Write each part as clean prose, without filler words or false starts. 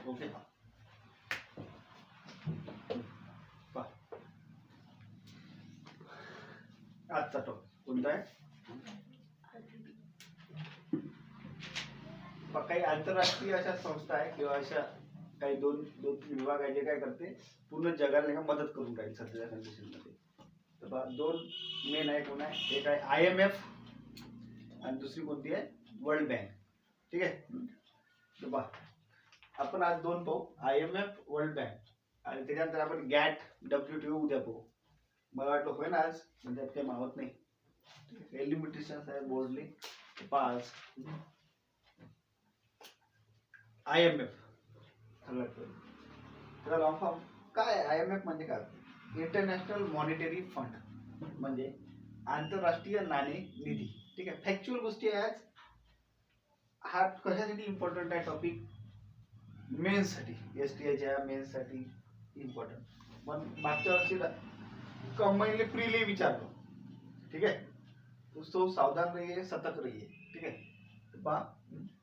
Okay. आजचा topic कोणता आहे? काही आंतरराष्ट्रीय अशा संस्था आहे किंवा अशा काही दोन विभाग आहे जे काय करते, पूर्ण जगाला नाही का मदत करून राहील सध्याच्या कंडिशन मध्ये. तर दोन मेन आहे. कोण आहे? एक आहे IMF आणि दुसरी कोणती आहे? World bank. ठीक आहे. तर आपण आज दोन पाहू, IMF, वर्ल्ड बँक, आणि त्याच्यानंतर आपण गॅट, WTO उद्या पाहू. मला वाटलं होय ना आज, म्हणजे काही मावत नाही. लिमिटेशन्स आहे बोर्डली. पाच IMF सगळ्यात पहिले त्याला लॉंग फॉर्म काय? IMF म्हणजे काय? इंटरनॅशनल मॉनिटरी फंड, म्हणजे आंतरराष्ट्रीय नाणे निधी. ठीक आहे. फॅक्च्युअल गोष्टी आहे. आज हा कशासाठी इम्पॉर्टंट आहे टॉपिक? मेन्ससाठी, STIच्या मेन्ससाठी इम्पॉर्टंट. पण मागच्या वर्षी कंबाईनली प्रीली विचारलो. ठीक आहे. तो सावधान रहिए, सतर्क रहिए. ठीक आहे.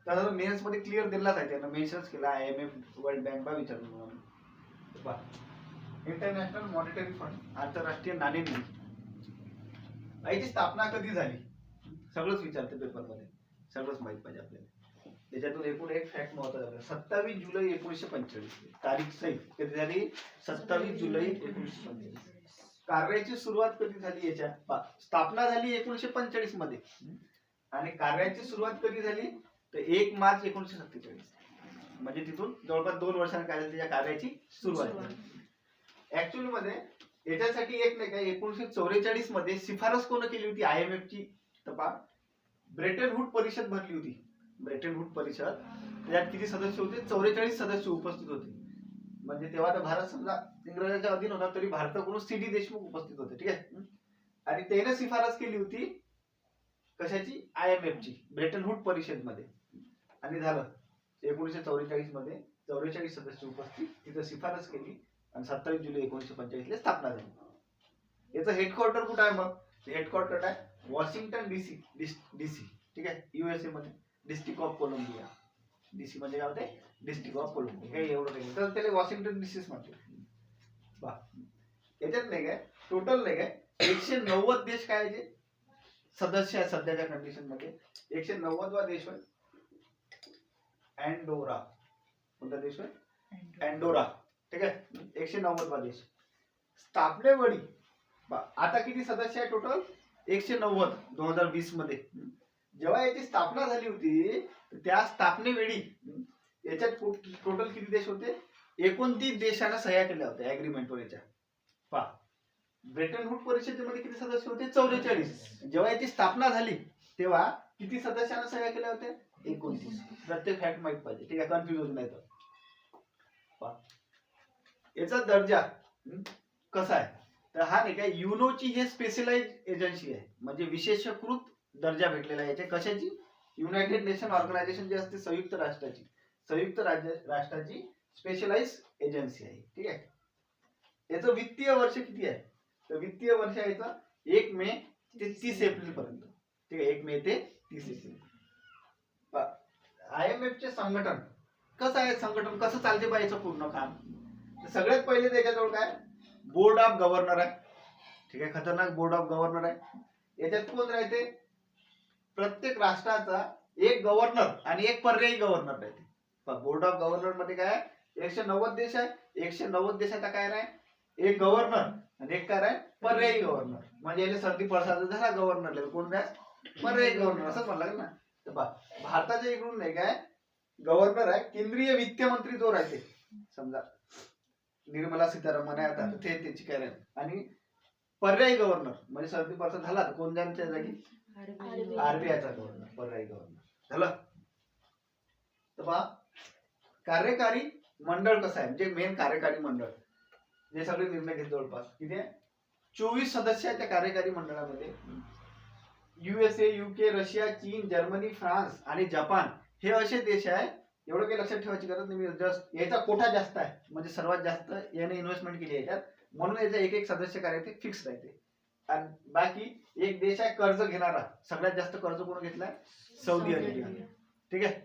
त्याला मेन्स मध्ये क्लिअर दिलाच आहे, त्यानं मेन्शन्स केला IMF, वर्ल्ड बँक बा विचारलं म्हणून. इंटरनॅशनल मॉनिटरी फंड, आंतरराष्ट्रीय नाणेनिधी, याची स्थापना कधी झाली सगळंच विचारते पेपर मध्ये, सगळंच माहित पाहिजे आपल्याला. त्याच्यातून एकूण एक फॅक्ट महत्वाचा, 27 जुलै 1945 तारीख सहित कधी झाली? 27 जुलै 1945. कार्याची सुरुवात कधी झाली? याच्या स्थापना झाली 1945 मध्ये, आणि कार्याची सुरुवात कधी झाली? तर 1 मार्च 1947. म्हणजे तिथून जवळपास 2 वर्षांनी काय झाली? त्याच्या कार्याची सुरुवात झाली. ऍक्च्युअली मध्ये याच्यासाठी एक नाही काय, 1944 मध्ये शिफारस कोण केली होती IMF ची? तर ब्रेटन वूड परिषद भरली होती. ब्रेटन वूड परिषद, त्याच्यात किती सदस्य होते? 44 सदस्य उपस्थित होते. म्हणजे तेव्हा तर भारत समजा इंग्रजांच्या अधीन होता, तरी भारताकडून CD देशमुख उपस्थित होते. ठीक आहे. आणि त्याने शिफारस केली होती कशाची? IMF ची, ब्रेटन वूड परिषद मध्ये. आणि झालं 1944 मध्ये 44 सदस्य उपस्थित, तिथं शिफारस केली, आणि 27 जुलै 1945 ला स्थापना झाली. याचं हेडक्वार्टर कुठं आहे? मग हेडक्वार्टर आहे वॉशिंग्टन DC. ठीक आहे. USA मध्ये, डिस्ट्रिक्ट ऑफ कोलंबिया. DC म्हणजे काय होते? District of Columbia. हे एवढं नाही, तर त्याला वॉशिंग्टन DC म्हणते. याच्यात नाही काय, टोटल नाही काय, 190 देश काय आहे सदस्य आहे सध्याच्या कंडिशन मध्ये. 190वा देश होय अँडोरा. कोणता देश होय? अँडोरा. ठीक आहे. 190वा देश. स्थापनेवेळी आता किती सदस्य आहे टोटल? 190 2020 मध्ये. जेव्हा याची स्थापना झाली होती, त्या स्थापनेवेळी याच्यात टोटल किती देश होते? 29 देशांना सह्या केल्या होत्या ऍग्रीमेंटवर. याच्या ब्रेटन वूड परिषदेमध्ये किती सदस्य होते? 44. जेव्हा याची स्थापना झाली तेव्हा किती सदस्यांना सह्या केल्या होत्या? 29. प्रत्येक फॅक्ट माहित पाहिजे. ठीक आहे. कन्फ्युज होत नाही. तर याचा दर्जा कसा आहे? तर हा नाही काय, युनोची हे स्पेशलाइज एजन्सी आहे, म्हणजे विशेषीकृत दर्जा भेटलेला आहे. याच्या कशाची? युनायटेड नेशन ऑर्गनायझेशन जे असते, संयुक्त राष्ट्राची स्पेशलाइज एजन्सी आहे. ठीक आहे. याचं वित्तीय वर्ष किती आहे? तर वित्तीय वर्ष याचं 1 मे ते 30 एप्रिल पर्यंत. ठीक आहे. 1 मे ते 30 एप्रिल. IMF चे संघटन कसं आहे? संघटन कसं चालते पाहिजे पूर्ण काम? तर सगळ्यात पहिले त्याच्याजवळ काय? बोर्ड ऑफ गव्हर्नर आहे. ठीक आहे. खतरनाक बोर्ड ऑफ गव्हर्नर आहे. याच्यात कोण राहते? प्रत्येक राष्ट्राचा एक गव्हर्नर आणि एक पर्यायी गव्हर्नर राहते. बोर्ड ऑफ गव्हर्नर मध्ये काय? 190 देश आहे. 190 देशाचा काय राह? एक गव्हर्नर आणि एक काय राह? पर्यायी गव्हर्नर. म्हणजे याला सर्दी पडसाद झाला गव्हर्नरला, कोण राह? पर्यायी गव्हर्नर असंच म्हणलं लागेल ना. तर भारताच्या इकडून नाही काय, गव्हर्नर आहे केंद्रीय वित्त मंत्री जो राहते, समजा निर्मला सीतारामन आहे आता, ते त्याची काय राहील. आणि पर्यायी गव्हर्नर म्हणजे सर्दी पडसाद झाला तर कोण जाण्याच्या जागी? RBIचा गव्हर्नर, पर्यायी गव्हर्नर. झालं. तर कार्यकारी मंडळ कसं आहे? म्हणजे मेन कार्यकारी मंडळ जे सगळे निर्णय घेत, जवळपास किती आहे? 24 सदस्य आहेत त्या कार्यकारी मंडळामध्ये. USA, UK, रशिया, चीन, जर्मनी, फ्रान्स आणि जपान हे असे देश आहे. एवढं काही लक्षात ठेवायची गरज नाही. जस्ट याचा कोटा जास्त आहे, म्हणजे सर्वात जास्त याने इन्व्हेस्टमेंट केली याच्यात, म्हणून याचा एक सदस्य काय ते फिक्स राहते. आणि बाकी एक देश आहे कर्ज घेणारा. सगळ्यात जास्त कर्ज कोण घेतलाय? Saudi Arabia. ठीक आहे.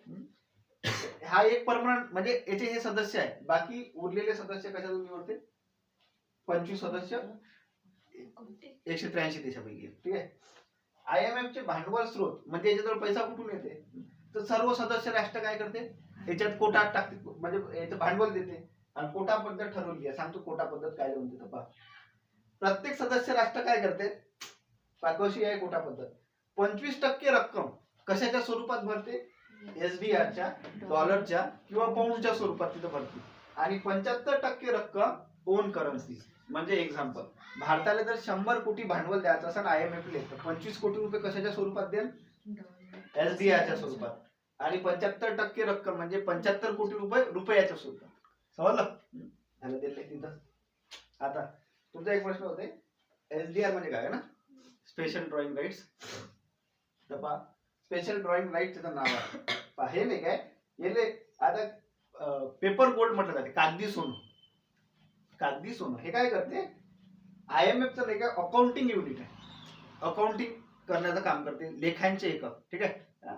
हा एक परमनंट म्हणजे याचे हे सदस्य आहे, बाकी उरलेले सदस्य कशातून निवडते? 25 सदस्य 183 देशापैकी, ठीक आहे. IMF चे भांडवल स्रोत म्हणजे याच्याजवळ पैसा कुठून येते? तर सर्व सदस्य राष्ट्र काय करते, याच्यात कोटा टाकते, म्हणजे याचं भांडवल देते. आणि कोटा पद्धत ठरवली आहे, सांगतो कोटा पद्धत काय म्हणते तर पहा. प्रत्येक सदस्य राष्ट्र काय करते, कशी आहे कोटा पद्धत, 25% रक्कम कशाच्या स्वरूपात भरते? SDRच्या, डॉलरच्या किंवा पाऊंडच्या स्वरूपात तिथं भरते. आणि 75% रक्कम ओन करन्सी. म्हणजे एक्झाम्पल, भारताला जर 100 कोटी भांडवल द्यायचं असेल IMF ले, तर 25 कोटी रुपये कशाच्या स्वरूपात देईल? SDRच्या स्वरूपात. आणि 75% रक्कम म्हणजे 75 कोटी रुपये रुपयाच्या स्वरूपात. समजलं? झालं दिले तिथं. आता तुमचा एक प्रश्न होते, SDR म्हणजे काय ना? Special drawing rights. तर पहा, स्पेशल ड्रॉइंग राईट त्याचं नाव आहे. पहा हे नाही काय, याले आता पेपर गोल्ड म्हटलं जाते, कागदी सोनं. कागदी सोनं हे काय करते? IMFचं नाही का अकाउंटिंग युनिट आहे, अकाउंटिंग करण्याचं काम करते, लेखांचे एकक, ठीक आहे.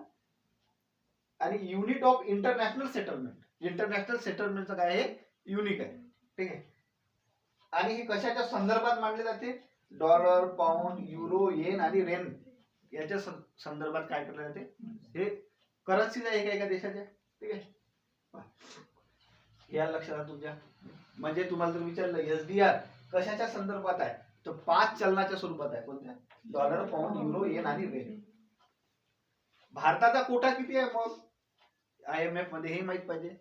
आणि unit of international settlement. International सेटलमेंटचं काय आहे? युनिक आहे, ठीक आहे. आणि हे कशाच्या संदर्भात मांडले जाते? डॉलर, पाऊंड, युरो, येन आणि रेन याच्या संदर्भात काय केलं जाते? हे करन्सी आहे एका देशाच्या, ठीक आहे. या लक्षात तुमच्या. म्हणजे तुम्हाला जर विचारलं SDR कशाच्या संदर्भात आहे, तर 5 चलनाच्या स्वरूपात आहे. कोणत्या? डॉलर, पाऊंड, युरो, येन आणि रेन. भारताचा कोटा किती आहे मग IMF मध्ये हे माहित पाहिजे.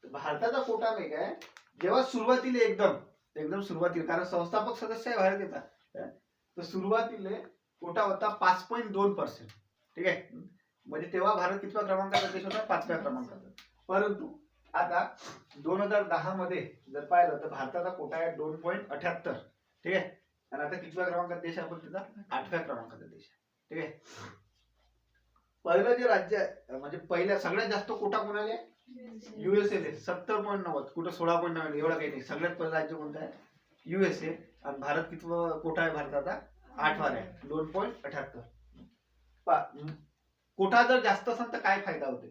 भारताचा कोटा नाही काय, जेव्हा सुरुवातीला एकदम सुरुवातीला, कारण संस्थापक सदस्य आहे बाहेर येतात, तर सुरुवातीला कोटा होता 5.2%, ठीक आहे. म्हणजे तेव्हा भारत कितव्या क्रमांकाचा देश होता? 5व्या क्रमांकाचा. परंतु आता 2010 मध्ये जर पाहिलं तर भारताचा कोटा आहे 2.78, ठीक आहे. आणि आता कितव्या क्रमांकाचा देश आहे? आपण तिथं 8व्या क्रमांकाचा देश आहे, ठीक आहे. पहिलं जे राज्य आहे, म्हणजे पहिल्या सगळ्यात जास्त कोटा कोणाला आहे? USA 70.90, कुठं 16.90, एवढं काही नाही. सगळ्यात पहिलं राज्य कोणतं आहे? USA. आणि भारत कितवं कोटा आहे भारताचा? 8वा आहे, 2.78. कोटा जर जास्त असेल तर काय फायदा होते?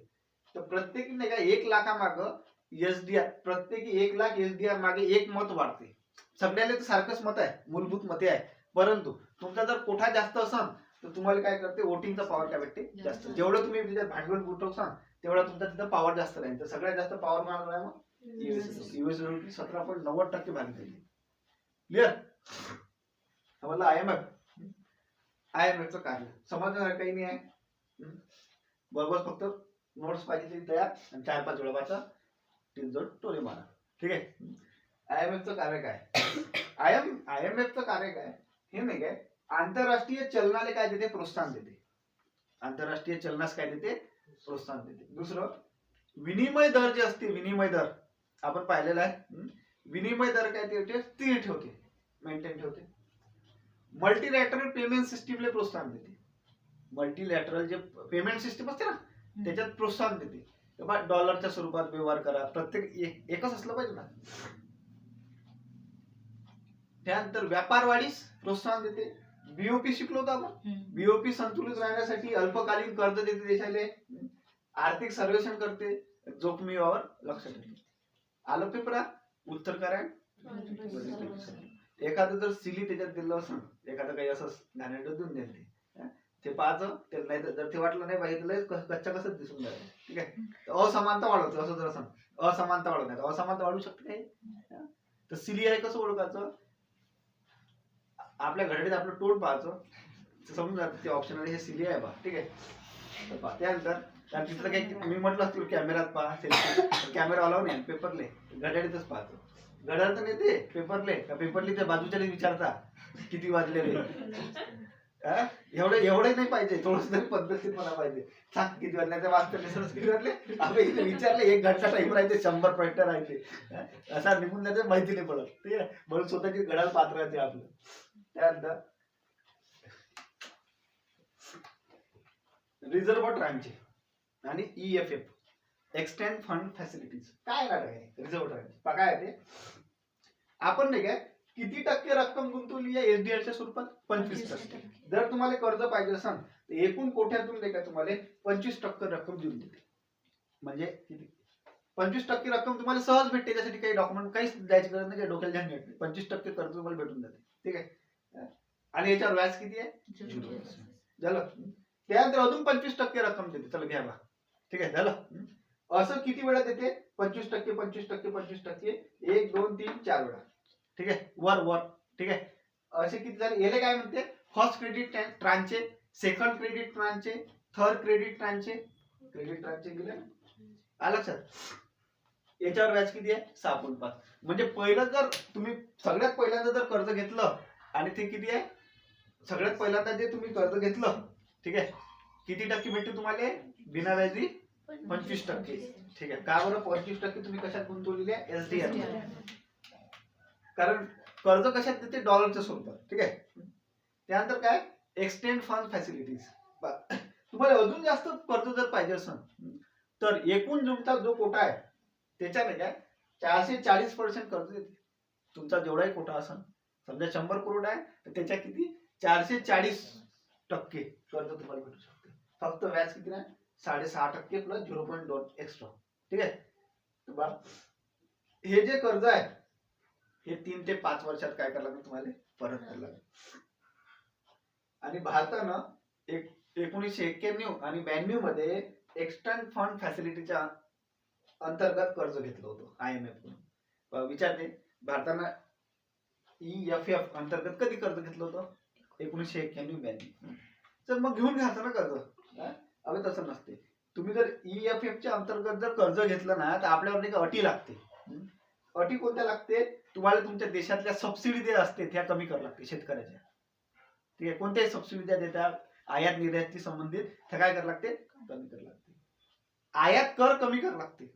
तर प्रत्येकी नाही का 1 लाखामागं SDR, प्रत्येकी 1 लाख SDR मागे 1 मत वाढते. सगळ्याला तर सारखंच मत आहे, मूलभूत मते आहे. परंतु तुमचा जर कोटा जास्त असेल तर तुम्हाला काय करते? वोटिंगचा पॉवर काय भेटते? जास्त. जेवढं तुम्ही त्याच्यात भांडवल गुंतवसान तेवढा तुमचा तिथं पॉवर जास्त राहील. तर सगळ्यात जास्त पॉवर मिळाला आहे मग US 17.90% भागीदारी. क्लिअर? समजलं? IMFचं कार्य समजण्यासारखं काही नाही आहे. बरोबर, फक्त नोट्स पाहिजे तरी तयार आणि 4-5 वेळा वाचा, 3 जोड टोले मारा, ठीक आहे. IMFचं कार्य काय? IMFचं कार्य काय हे नाही काय, आंतरराष्ट्रीय चलनाला काय देते? प्रोत्साहन देते. आंतरराष्ट्रीय चलनास काय देते? प्रोत्साहन देते. दुसरं, विनिमय दर जे असते, विनिमय दर आपण पाहिलेला आहे. विनिमय दर काय ते स्थिर ठेवते, मेंटेन ठेवते. मल्टीलॅटरल पेमेंट सिस्टीमला प्रोत्साहन देते. मल्टीलॅटरल जे पेमेंट सिस्टीम असते ना, त्याच्यात प्रोत्साहन देते. डॉलरच्या स्वरूपात व्यवहार करा, प्रत्येक एकच असलं पाहिजे ना. त्यानंतर व्यापार वाढीस प्रोत्साहन देते. BOP शिकलो होतो आपण. BOP संतुलित राहण्यासाठी अल्पकालीन कर्ज देते देशाले, आर्थिक सर्वेक्षण करते, जोखमीवर लक्ष ठेवते. आलं पेपरात उत्तर करा. एखादं जर सिली त्याच्यात दिलं असं, एखादं काही असं घाणेरडं देऊन द्यायला ते पाहायचं, ते नाही जर ते वाटलं नाही पाहिजे कच्चा कसं दिसून जायचं, ठीक आहे. असमानता वाढवतो, असं जर असं असमानता वाढवत नाही, असमानता वाढू शकते काय? तर सिली आहे कसं ओळखायचं? आपल्या घडीत आपलं तोंड पाहायचं, समजून जातं ते ऑप्शन हे सिली आहे बा, ठीक आहे. त्यानंतर तिथं काही मी म्हटलं असतील कॅमेरात पहा, सेल्फी कॅमेरा नाही, पेपरले घड्याळीतच पाहतो. घड्याळ तर नाही ते पेपरले, का पेपरले त्या बाजूच्याला विचारता किती वाजलेले. एवढे नाही पाहिजे, थोडस तरी पद्धतशीर मला पाहिजे. सांग किती वाजले, वाजता किती वाजले, आपण विचारले 1 घंटा टाइम राहते, 100 पॉइंट राहते, असा निघून जाते, माहिती नाही पडत, ठीक आहे. म्हणून स्वतःची घड्याळ पात्र राहते आपलं. त्यानंतर रिझर्व्ह ट्रांचे आणि EFF एक्सटेंड फंड फॅसिलिटीज काय आहे? रिझर्व्ह ट्रांचे काय आहे ते? आपण नाही काय किती टक्के रक्कम गुंतवली आहे SDRच्या स्वरूपात? 25%. जर तुम्हाला कर्ज पाहिजे असेल तर एकूण कोट्यातून नाही का तुम्हाला 25% रक्कम देऊन देते. म्हणजे किती? 25% रक्कम तुम्हाला सहज भेटते. त्यासाठी काही डॉक्युमेंट काहीच द्यायची गरज नाही, काही डोक्याला ध्यान घेत नाही. 25% कर्ज तुम्हाला भेटून जाते. ठीक आहे. आणि याच्यावर व्याज किती आहे? 0%. झालं. त्यानंतर अजून 25% रक्कम देते. चला घ्या बा. ठीक आहे, झालं. असं किती वेळा देते? 25%, 25%, 25%, 1, 2, 3, 4 वेळा. ठीक आहे, वर. ठीक आहे, असे किती झाले? याला काय म्हणते? First credit tranche, second credit tranche, third credit tranche. Credit tranche दिले आलं लक्षात. याच्यावर व्याज किती आहे? 6.5. म्हणजे पहिलं जर तुम्ही सगळ्यात पहिल्यांदा जर कर्ज घेतलं आणि ते किती आहे? सगळ्यात पहिल्यांदा जे तुम्ही कर्ज घेतलं, ठीक आहे, किती टक्के भेटते तुम्हाला? बिना व्याजी 25%. ठीक आहे. का बरं 25% तुम्ही कशात गुंतवलेले आहे? एसडीआर. कारण कर्ज कशात देते? डॉलरच्या स्वरूपात. ठीक आहे. त्यानंतर काय? Extend fund facilities. तुम्हाला अजून जास्त कर्ज जर पाहिजे असेल तर एकूण तुमचा जो कोटा आहे त्याच्याने काय 440% कर्ज देते. तुमचा जेवढाही कोटा असेल, समजा 100 करोड आहे तर त्याच्या किती 440% कर्ज तुम्हाला भेटू शकते. फक्त व्याज किती नाही? 6.5% प्लस 0.2 एक्स्ट्रा. ठीक आहे. हे जे कर्ज आहे हे 3 ते 5 वर्षात काय करायला लागेल तुम्हाला? परत करायला लागेल. आणि भारतानं 1991 आणि 92 मध्ये एक्सटेंड फंड फॅसिलिटीच्या अंतर्गत कर्ज घेतलं होतं IMF कडून. विचारते, भारतानं EFF अंतर्गत कधी कर्ज घेतलं होतं? 1991-92. तर मग घेऊन घ्यायचं ना कर्ज. अगं तसं नसते. तुम्ही जर EFF च्या अंतर्गत जर कर्ज घेतलं ना तर आपल्यावर नाही का अटी लागते. अटी कोणत्या लागते? तुम्हाला तुमच्या देशातल्या सबसिडी जे असते त्या कमी करावं लागते शेतकऱ्याच्या. ठीक आहे. कोणत्याही सबसिडी द्या देतात, आयात निर्याती संबंधित त्या काय करावं लागते? कमी करावं लागते. आयात कर कमी करावं लागते.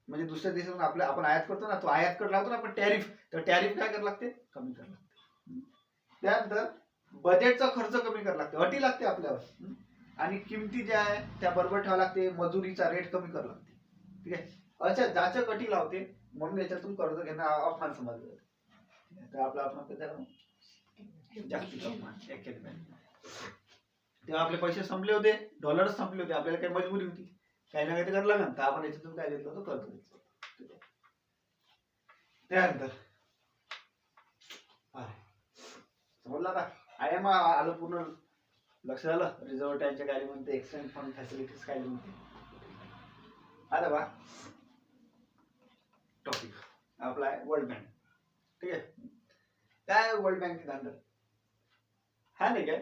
म्हणजे दुसऱ्या देशातून आपण आयात करतो ना, तो आयात कर लावतो ना आपण टॅरिफ, तर टॅरिफ काय करावं लागते? कमी करावं लागते. त्यानंतर बजेटचा खर्च कमी करावं लागते. अटी लागते आपल्यावर. आणि किमती ज्या आहे त्या बरोबर ठेवावं लागते. मजुरीचा रेट कमी करावं लागते. ठीक आहे. अशा जाचक अटी लावते, म्हणून याच्यातून कर्ज घेणं अपमान समजलं जाते. तर आपला अपमान कधी झाला? जागतिक अपमान. तेव्हा आपले पैसे संपले होते, डॉलर संपले होते, आपल्याला काही मजबुरी होती, काही ना काही करायला लागलं, तर आपण याच्यातून काय घेतलं होतं? कर्ज घेतलं. त्यानंतर समजला का? IMF आलं पूर्ण लक्ष झालं. रिझर्व्ह बँकच्या काय म्हणते? एक्सटेंड फंड फॅसिलिटीज काय म्हणते? आलं बा. टॉपिक आपला आहे वर्ल्ड बँक. ठीक आहे. काय वर्ल्ड बँक सिद्धांत हा नाही काय?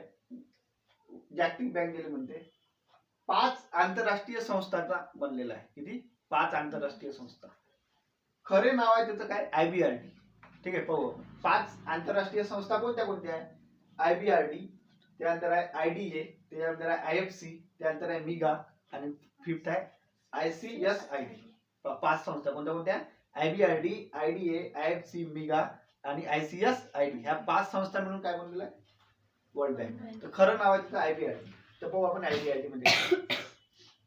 जागतिक बँक गेले म्हणते 5 आंतरराष्ट्रीय संस्थांचा बनलेला आहे. किती? 5 आंतरराष्ट्रीय संस्था. खरे नाव आहे त्याचं काय? IBRD. ठीक आहे. पाहू 5 आंतरराष्ट्रीय संस्था कोणत्या कोणत्या आहे? IBRD, त्यानंतर आहे IDA, त्यानंतर आहे IFC, त्यानंतर आहे MIGA आणि फिफ्थ आहे ICSID. 5 संस्था कोणत्या कोणत्या? IBRD, IDA, IFC, MIGA आणि ICSID. ह्या 5 संस्था मिळून काय बनलेलं आहे? World bank. तर खरं नाव आहे त्याचं IBRD. तर पाहू आपण IBRD म्हणजे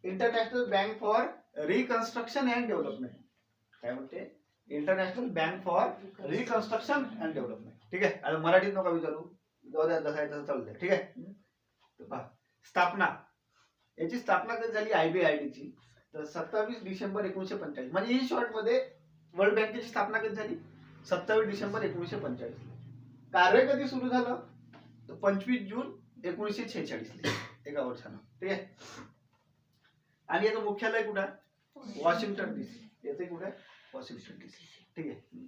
international bank for reconstruction and development. काय म्हणते? International bank for reconstruction and development. ठीक आहे. आता मराठीत नका विचारू, जसं आहे तसं चालू द्या. ठीक आहे. स्थापना, याची स्थापना कधी झाली IBRD ची? तर 27 डिसेंबर 1945. म्हणजे इन शॉर्ट मध्ये वर्ल्ड बँकेची स्थापना कधी झाली? 27 डिसेंबर 1945. कार्य कधी सुरू झालं? तर 25 जून 1946. एका वर्षानं. ठीक आहे. आणि याचं मुख्यालय कुठं आहे? Washington DC. याचं कुठं आहे? Washington DC. ठीक आहे.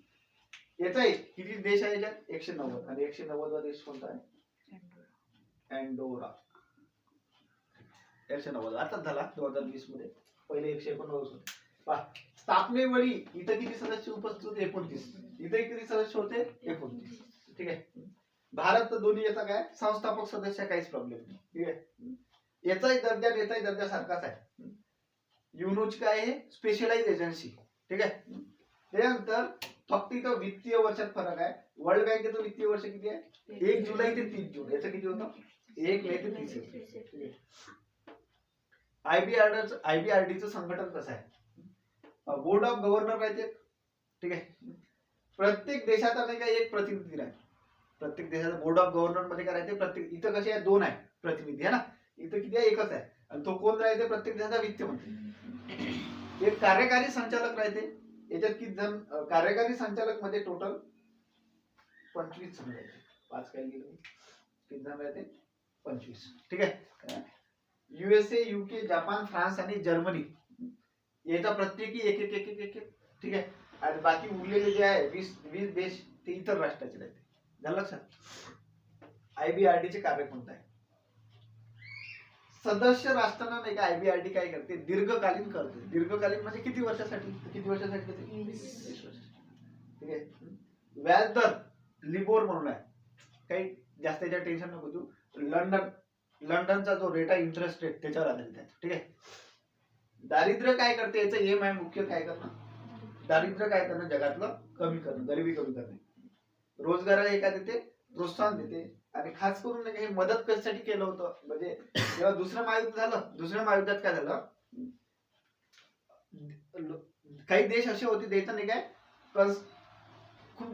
याचा किती देश आहे याच्यात? 190. आणि 190 वा देश कोणता आहे? अँडोरा. 190 आताच झाला 2020 मध्ये. पहिले 189 होते. स्थापनेवेळी इथं किती सदस्य उपस्थित होते? 29. इथे किती सदस्य होते? 29. ठीक आहे. भारत तर दोन्ही याचा काय संस्थापक सदस्य, काहीच प्रॉब्लेम नाही. ठीक आहे. याचाही दर्जा सारखाच आहे. युनोची काय आहे? Specialise agency. ठीक आहे. त्यानंतर फक्त इथं वित्तीय वर्षात फरक आहे. वर्ल्ड बँकेचं वित्तीय वर्ष किती आहे? 1 जुलै ते 30 जून. याचं किती होतं? 1 मे ते 30. IBRDचं संघटन कसं आहे? बोर्ड ऑफ गव्हर्नर राहते. ठीक आहे. प्रत्येक देशाचा नाही का एक प्रतिनिधी राहते. प्रत्येक देशाचा बोर्ड ऑफ गव्हर्नर मध्ये काय राहते? प्रत्येक इथं कसे आहे? 2 आहे प्रतिनिधी आहे ना. इथं किती आहे? एकच आहे. आणि तो कोण राहते? प्रत्येक देशाचा वित्त मंत्री. एक कार्यकारी संचालक राहते. याच्यात किती जण कार्यकारी संचालक मध्ये टोटल 25 जण राहते. 5 काय गेले किती जण राहते 25. ठीक आहे. USA, UK, जपान, फ्रान्स आणि जर्मनी याचा प्रत्येकी एक एक एक एक एक एक. ठीक आहे. आणि बाकी उरलेले जे आहे 20 देश ते इतर राष्ट्राचे राहते. झालं लक्षात. IBRD चे कार्य कोणतं आहे. सदस्य राष्ट्रांना नाही का IBRD काय करते दीर्घकालीन करते. दीर्घकालीन म्हणजे किती वर्षासाठी करते 20 वर्ष. ठीक आहे. व्याज दर लिबोर म्हणून आहे. काही जास्त याच्या टेन्शन नको तू. लंडनचा जो रेट आहे इंटरेस्ट रेट त्याच्यावर आधारित आहे. ठीक आहे. दारिद्र्य काय करते याचं एम आहे मुख्य काय करणं. दारिद्र्य काय करणं जगातलं कमी करणं, गरिबी कमी करणे. रोजगाराला एका देते प्रोत्साहन देते. आणि खास करून हे मदत कशासाठी केलं होतं म्हणजे जेव्हा दुसरं महायुद्ध झालं. दुसऱ्या महायुद्धात काय झालं काही देश असे होते द्यायचं नाही काय खूप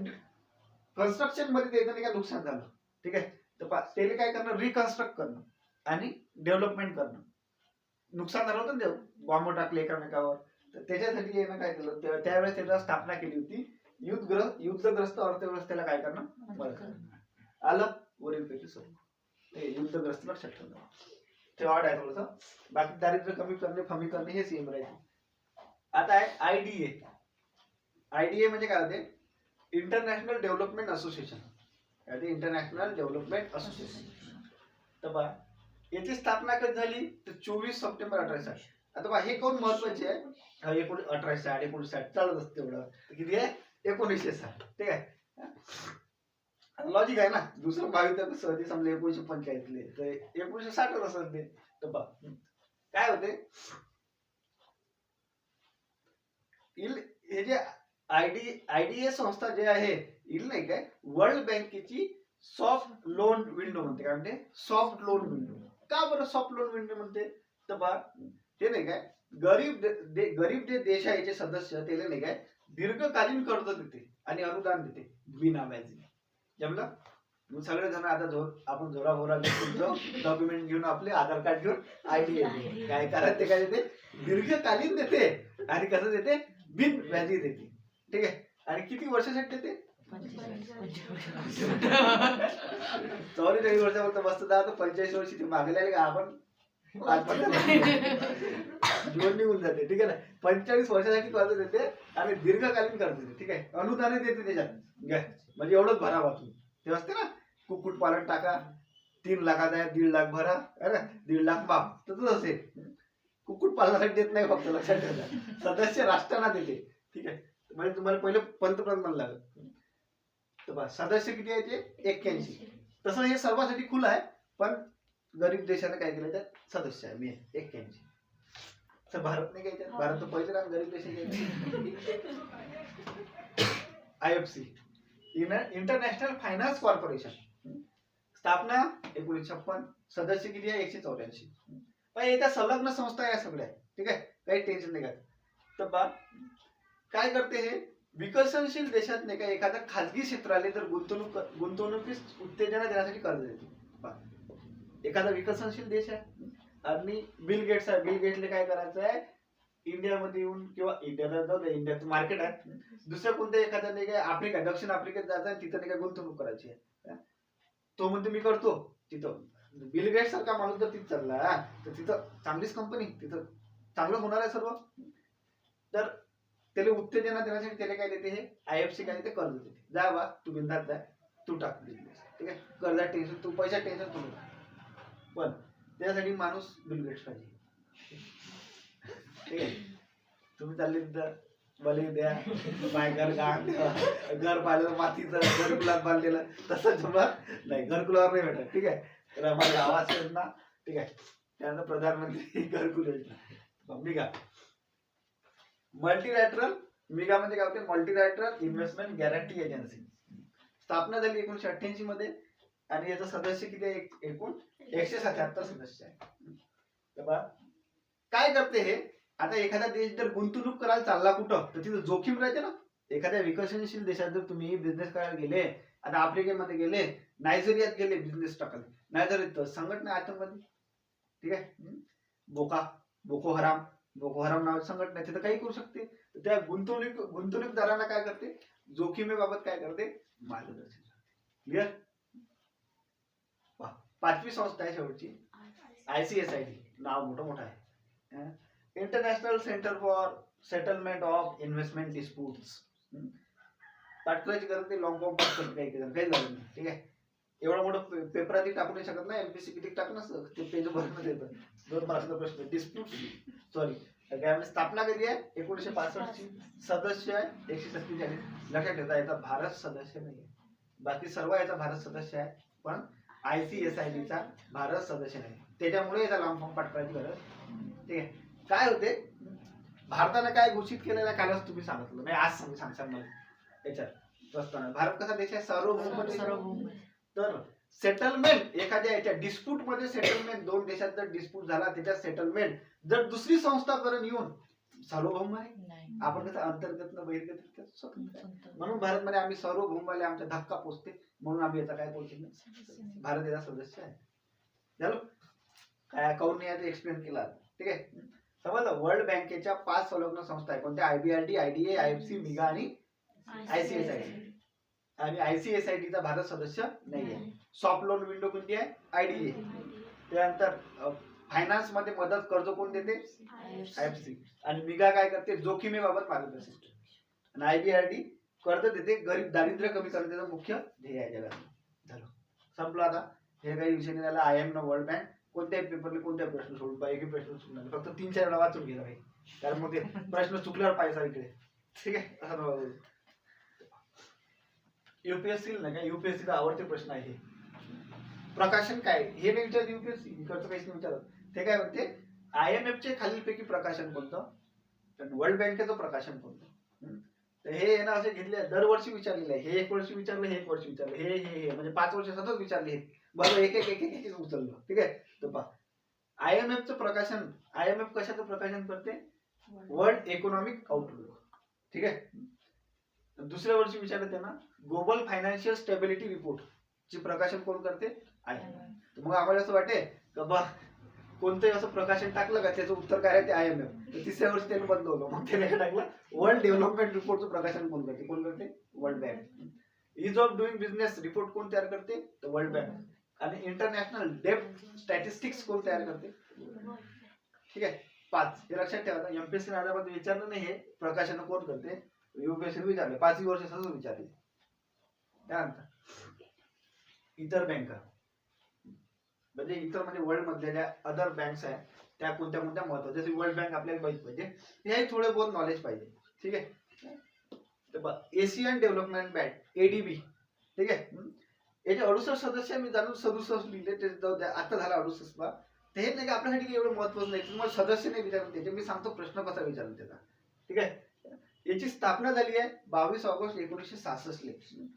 कन्स्ट्रक्शन मध्ये द्यायचं नाही काय नुकसान झालं. ठीक आहे. तर त्याला काय करणं रिकन्स्ट्रक्ट करणं आणि डेव्हलपमेंट करणं. नुकसान झालं होतं ना बॉम्ब टाकले एकमेकावर. तर त्याच्यासाठी यानं काय केलं त्यावेळेस त्याला स्थापना केली होती युद्धग्रस्त अर्थव्यवस्थेला काय करणं मदत करणं. आलं वरीलपैकी सर्व ते युद्धग्रस्त लक्षात ठेवलं. ते ऑड आहे थोडंसं. बाकी दारिद्र्य कमी कमी करणे हे सेम राहील. आता आहे IDA म्हणजे काय होते international development association. International development association. तर बा याची स्थापना कधी झाली तर 24 सप्टेंबर 1860. आता बा हे कोण महत्वाचे आहे 1860 1960 चालत असते तेवढं. किती आहे 1960. ठीक आहे. लॉजिक आहे ना. दुसरं महायुद्ध सहजी समजा 1945 तर 1960 असत ते. तर बा काय होते हे जे IDA संस्था जे आहे इल नाही काय वर्ल्ड बँकेची सॉफ्ट लोन विंडो म्हणते. काय म्हणते सॉफ्ट लोन विंडो. का बरं सॉफ्ट लोन विंडो म्हणते तर बा ते नाही काय गरीब जे देश आहे याचे सदस्य त्याला नाही काय दीर्घकालीन कर्ज देते आणि अनुदान देते बिना व्याजी. जमलं. सगळे जण आता आपण जोराभोरा डॉक्युमेंट घेऊन आपले आधार कार्ड घेऊन IDA काय करायचं ते काय देते दीर्घकालीन देते आणि कसं देते बिन व्याजी देते. ठीक आहे. आणि किती वर्षासाठी देते 44 वर्षापर्यंत मस्त तर 45 वर्षी ती मागेला का आपण जीवन निघून जाते. ठीक आहे ना. 45 वर्षासाठी कर्ज देते आणि दीर्घकालीन कर्ज देते. ठीक आहे. अनुदान देते त्याच्यात म्हणजे एवढंच भरा वाचून ते असते ना कुक्कुट पालन टाका 3 लाखाचा आहे 1.5 लाख भरा अरे 1.5 लाख बाप तसंच असेल. कुक्कुट पालनासाठी देत नाही फक्त लक्षात ठेवा. सदस्य राष्ट्रांना देते. ठीक आहे. म्हणजे तुम्हाला पहिले पंतप्रधान म्हणायला लागत. तर सदस्य किती आहे ते 81. तसं हे सर्वांसाठी खुलं आहे पण गरीब देशाने काय केलं त्यात सदस्य आहे मी 81. तर भारत नाही काय त्यात भारत तर पहिले राम गरीब देश. IFC इंटरनॅशनल फायनान्स कॉर्पोरेशन स्थापना 1956. सदस्य किती आहे 184. पण याच्या संलग्न संस्था आहे सगळ्या. ठीक आहे. काही टेन्शन नाही का. तर बा काय करते हे विकसनशील देशात नाही का एखाद्या खाजगी क्षेत्राला जर गुंतवणुकीस उत्तेजना देण्यासाठी कर्ज देते. एखादा विकसनशील देश आहे आणि बिल गेट्स आहे. बिल गेट्सला काय करायचं आहे इंडियामध्ये येऊन किंवा इंडियाला जाऊ दे इंडियाचं मार्केट आहे दुसऱ्या कोणत्या एखाद्या नाही काय आफ्रिका दक्षिण आफ्रिकेत जायचं आहे तिथं नाही काय गुंतवणूक करायची आहे. तो म्हणतो मी करतो. तिथं बिल गेट्स सारखा माणूस जर तिथं चालला तर तिथं चांगलीच कंपनी तिथं चांगलं होणार आहे सर्व. तर त्याला उत्तेजना देण्यासाठी त्याला काय देते हे IFC काय देते कर्ज देते. जा बा तू बिंदात जा तू टाक बिझनेस. ठीक आहे. कर्जा टेन्शन तू पैसा टेन्शन तू पण त्यासाठी माणूस बिल गेट्स पाहिजे. ठीक आहे. तुम्ही चालले तिथं बली द्या बाय घर पाहिलं मातीचं घरकुलात बांधलेलं तसं जमणार नाही. घरकुलावर नाही भेटत. ठीक आहे. तर आम्हाला आवाज योजना. ठीक आहे. त्यानंतर प्रधानमंत्री घरकुल योजना मिगा. मल्टीलॅटरल मिगा म्हणजे काय होते मल्टीलॅटरल इन्व्हेस्टमेंट गॅरंटी एजन्सी. स्थापना झाली 1988 मध्ये आणि याचा सदस्य किती आहे एकूण 177 सदस्य आहे. काय करते हे आता एखादा देश जर गुंतवणूक करायला चालला कुठं तर तिथं जोखीम राहते ना. एखाद्या विकसनशील देशात जर तुम्ही बिझनेस करायला गेले आता आफ्रिकेमध्ये गेले नायजेरियात गेले बिझनेस टाकायला नायजेरियात संघटना आतंकवादी. ठीक आहे. बोको हराम बोको हराम नावाची संघटना आहे, तिथं काही करू शकते. तर त्या गुंतवणूकदारांना काय करते, जोखीमेबाबत काय करते, मार्गदर्शन. क्लिअर. पाचवी संस्था आहे शेवटची, ICSID. नाव मोठं आहे, international centre for settlement of investment disputes. पाठवायची गरज नाही, लॉंग फॉर्म पाठ काही गरज नाही. ठीक आहे. एवढा मोठं पेपर आधी टाकू नाही शकत ना, MPSC किती टाकून असतं ते पेज भरून येतं. 2 मार्क्सचा प्रश्न. डिस्प्यूट स्थापना कधी आहे, 1965 ची. सदस्य आहे 147. लक्षात ठेवता, याचा भारत सदस्य नाही. बाकी सर्व याचा भारत सदस्य आहे, पण ICSID चा भारत सदस्य नाही. त्याच्यामुळे याचा लॉंग फॉर्म पाठ करायची गरज. ठीक आहे. काय होते, भारताने काय घोषित केलेलं आहे कालच तुम्ही सांगितलं, नाही आज सांगशाल मला याच्यात असताना. भारत कसा देश आहे, सार्वभौम. तर सेटलमेंट एखाद्या याच्या डिस्प्यूट मध्ये, सेटलमेंट 2 देशात जर डिस्प्यूट झाला, त्याच्या सेटलमेंट जर दुसरी संस्था करून येऊन, सार्वभौम आहे. आपण कसं अंतर्गत न बहिर्गत स्वतंत्र आहे. म्हणून भारत मध्ये आम्ही सार्वभौमवाले, आमच्या धक्का पोचते, म्हणून आम्ही याचा काय पोचत नाही, भारत याचा सदस्य आहे. झालं काय, काऊन नाही याचं एक्सप्लेन केला. ठीक आहे. समजलं. वर्ल्ड बँकेच्या 5 संलग्न संस्था आहे. कोणत्या, IBRD, IDA, IFC, मिगा आणि ICSID. आणि ICSID चा भारत सदस्य नाही आहे. सॉफ्ट लोन विंडो कोणती आहे, IDA. त्यानंतर फायनान्स मध्ये मदत, कर्ज कोण देते, IFC. आणि मिगा काय करते, जोखीमेबाबत मार्गदर्शन. आणि IBRD कर्ज देते, गरीब दारिद्र्य कमी करण्याचं मुख्य ध्येय आहे जगात. झालं, संपलं. आता हे काही विषय नाही. IMF, वर्ल्ड बँक, कोणत्याही पेपरला कोणत्याही प्रश्न सोडून पाहिजे, एकही प्रश्न चुकणार, फक्त 3-4 वेळा वाचून गेला पाहिजे, कारण मग ते प्रश्न चुकल्यावर पाहिजे इकडे. ठीक आहे. असं UPSC नाही का, UPSC चा आवडते प्रश्न आहे. प्रकाशन काय, हे नाही विचारत UPSC, इकडचं काहीच नाही विचारत. ते काय म्हणते, IMF चे खालीलपैकी प्रकाशन कोणतं, वर्ल्ड बँकेचं प्रकाशन कोणतं. तर हे ना असे घेतले, दरवर्षी विचारलेलं आहे. हे 1 वर्ष विचारलं, हे 1 वर्ष विचारलं, हे म्हणजे 5 वर्ष सतत विचारले. बरोबर, एक उचललं. ठीक आहे. तर पहा, IMF चं प्रकाशन, IMF कशाचं प्रकाशन करते, वर्ल्ड इकॉनॉमिक आउटलुक. ठीक आहे. दुसऱ्या वर्षी विचारलं त्यांना, ग्लोबल फायनान्शियल स्टेबिलिटी रिपोर्ट चे प्रकाशन कोण करते, IMF. मग आम्हाला असं वाटे का बा कोणतंही असं प्रकाशन टाकलं का त्याचं उत्तर काय आहे, ते IMF. तर तिसऱ्या वर्षी त्याने बदलवलं, मग त्याने काय टाकलं, वर्ल्ड डेव्हलपमेंट रिपोर्टचं प्रकाशन कोण करते, world bank. Is of doing business report कोण तयार करते, तर वर्ल्ड बँक. आणि इंटरनॅशनल डेब्ट स्टॅटिस्टिक्स कोण तयार करते. ठीक आहे. 5 हे लक्षात ठेवा. MPSC आधारामध्ये विचारलं नाही, हे प्रकाशन कोण करते, UPSC विचारले, 5 वर्ष सतत विचारले. त्यानंतर इतर बँका, म्हणजे इतर म्हणजे वर्ल्ड मधल्या अदर बँक्स आहे, त्या कोणत्या महत्वाच्या, जसे वर्ल्ड बँक आपल्याला माहित पाहिजे, हे थोडे बहुत नॉलेज पाहिजे. ठीक आहे. तर एशियन डेव्हलपमेंट बँक, ADB. ठीक आहे. याचे 68 सदस्य मी जाणून 67 लिहिले, ते जाऊ द्या, आता झाला 68. ते हे नाही की आपल्यासाठी एवढं महत्वाचं नाही, तुम्हाला सदस्य नाही विचारलं त्याचे, मी सांगतो प्रश्न कसा विचारला त्याचा. ठीक आहे. याची स्थापना झाली आहे 22 ऑगस्ट 1966.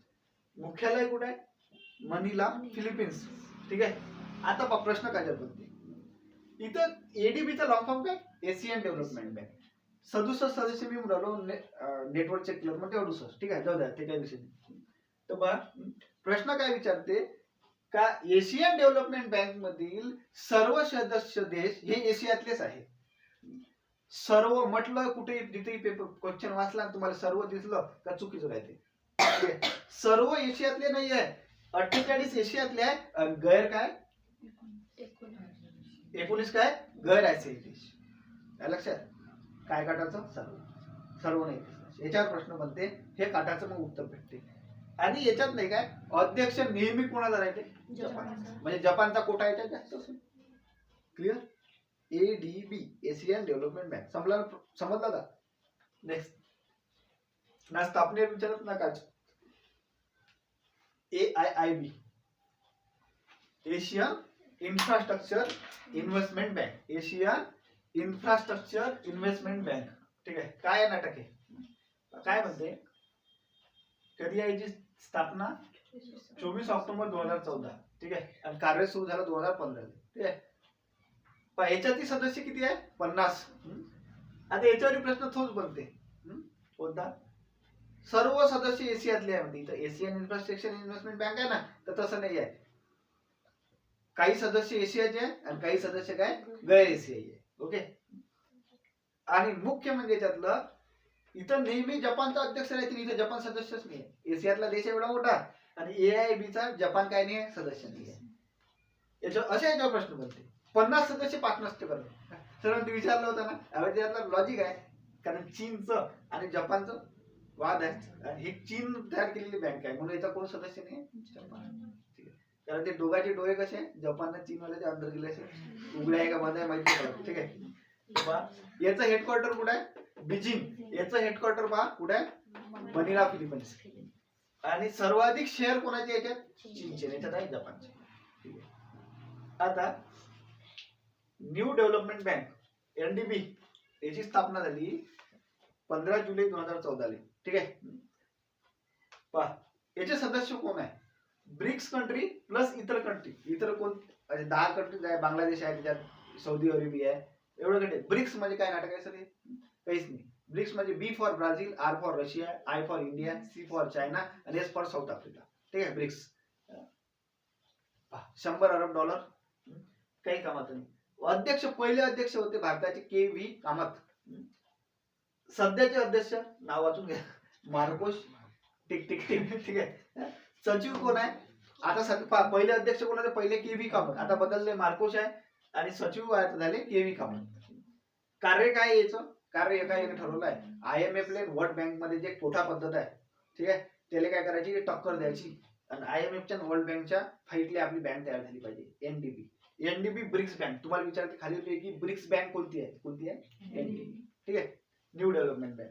मुख्यालय कुठे आहे, मनिला, फिलिपिन्स. ठीक आहे. आता प्रश्न काय जातो, इथं ADB चा लॉंग फॉर्म काय, एशियन डेव्हलपमेंट बँक. 67 सदस्य मी म्हणालो, नेटवर्क चेक केलं मग ते 68. ठीक आहे, जाऊ द्या, ते काही विषय नाही. तर बघा प्रश्न काय विचारते का, एशियन डेव्हलपमेंट बँक मधील सर्व सदस्य देश हे एशियातलेच आहेत. सर्व म्हटलं कुठेही, जिथेही पेपर क्वेश्चन वाचला तुम्हाला सर्व दिसलं का चुकीचं राहते. सर्व एशियातले नाही आहे, 48 एशियातले आहे, गैर काय 19 काय गैर आशियाई देश. लक्षात, काय काटाचं, सर्व नाही. याच्यावर प्रश्न बनते, हे काटाचं मग उत्तर भेटते. आणि याच्यात नाही काय, अध्यक्ष नेहमी कोणाला राहते, जपान. म्हणजे जपानचा कोटा याच्यात जास्त असेल. Clear. ADB, Asian development bank. समजलं का. नेक्स्ट, ना स्थापनेत विचारत ना काच, AIIB, Asian infrastructure investment bank. Asian infrastructure investment bank. ठीक आहे. काय नाटक आहे, काय म्हणते, कधी आहे याची स्थापना, 24 ऑक्टोबर 2014. ठीक आहे. आणि कार्य सुरू झालं 2015. ठीक आहे. याच्यातील सदस्य किती आहे, 50. आता याच्यावर प्रश्न तोच बनते, कोणता, सर्व सदस्य एशियातले आहे म्हणते. इथं एशियन इन्फ्रास्ट्रक्चर इन्व्हेस्टमेंट बँक आहे ना, तर तसं नाही आहे. काही सदस्य एशियाचे आहे आणि काही सदस्य काय गैर एशियाई आहे. ओके. आणि मुख्य म्हणजे त्यातलं इथं नेहमी जपानचा अध्यक्ष राहतील, इथं जपान सदस्यच नाही आहे. एशियातला देश एवढा मोठा आणि AIIB चा जपान काय नाही सदस्य नाही आहे. याच्यावर प्रश्न बनते. 50 सदस्य 5 नसते बरं. सरांनी विचारलं होतं ना, त्यातला लॉजिक आहे. कारण चीनचं आणि जपानचं वाद आहे आणि ही चीन तयार केलेली बँक आहे म्हणून याचा कोण सदस्य नाही जपान. ठीक आहे. कारण ते दोघांचे डोळे कसे जपानने चीनवाले अंदर गेले असे उघडे आहे का बंद आहे माहिती नाही. ठीक आहे. याचं हेडक्वार्टर कुठे आहे बीजिंग. याचं हेडक्वार्टर पहा कुठे आहे मनिला फिलिपाईन्स. आणि सर्वाधिक शेअर कोणाचे याच्यात चीनचे, याच्यात आहे जपानचे. ठीक आहे. आता न्यू डेव्हलपमेंट बँक NDB याची स्थापना झाली 15 जुलै 2014 ला. ठीक आहे. पहा याचे सदस्य कोण आहे ब्रिक्स कंट्री प्लस इतर कंट्री. इतर कोण 10 कंट्रीज आहे. बांगलादेश आहे त्याच्यात, सौदी अरेबिया आहे, एवढं कंट्री. ब्रिक्स म्हणजे काय नाटक आहे सर हे काहीच नाही. ब्रिक्स म्हणजे B for Brazil, R for Russia, I for India, C for China आणि S फॉर साऊथ आफ्रिका. ठीक आहे. ब्रिक्स 100 अरब डॉलर काही कामात नाही. अध्यक्ष पहिले अध्यक्ष होते भारताचे KV कामत. सध्याचे अध्यक्ष नाव वाचून घ्या मार्कोस टिक टिक टिक. ठीक आहे. सचिव कोण आहे आता पहिले अध्यक्ष कोण होते पहिले KV कामत, आता बदलले मार्कोस आहे आणि सचिव झाले KV कामत. कार्य काय याचं कार्य काय ठरवलं आहे IMF ले वर्ल्ड बँक मध्ये जे कोठा पद्धत आहे. ठीक आहे. त्याला काय करायची टक्कर द्यायची आणि IMF च्या वर्ल्ड बँकच्या फाईटली आपली बँक तयार झाली पाहिजे NDB ब्रिक्स बँक. तुम्हाला विचारते खाली होते की ब्रिक्स बँक कोणती आहे NDB. ठीक आहे. न्यू डेव्हलपमेंट बँक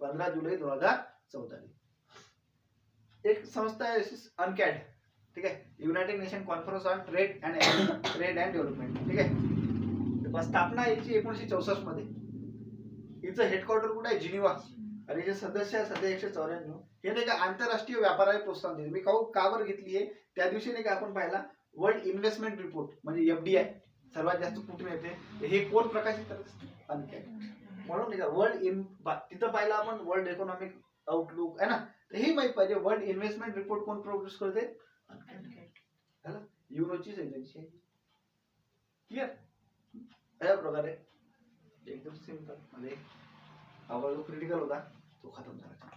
15 जुलै 2014. एक संस्था आहे अनकॅड. ठीक आहे. United nation conference on trade and development. ठीक आहे. स्थापना याची 1964 मध्ये. हिचं हेडक्वार्टर कुठे आहे जिनिव्हा आणि याचे सदस्य आहे सध्या 194. हे नाही का आंतरराष्ट्रीय व्यापाराला प्रोत्साहन देते. मी का बरं घेतली आहे त्या दिवशी नाही का आपण पाहिला वर्ल्ड इन्व्हेस्टमेंट रिपोर्ट म्हणजे FDI सर्वात जास्त कुठून येते हे कोण प्रकाशित करत अनकॅड म्हणून नाही का वर्ल्ड तिथं पाहिलं आपण वर्ल्ड इकॉनॉमिक आउटलुक आहे ना. तर हे माहित पाहिजे वर्ल्ड इन्व्हेस्टमेंट रिपोर्ट कोण प्रोड्यूस करते युरोचीच एजन्सी आहे. क्लिअर. अशा प्रकारे एकदम सिंपल म्हणजे आवाज क्रिटिकल होता तो खतम झाला.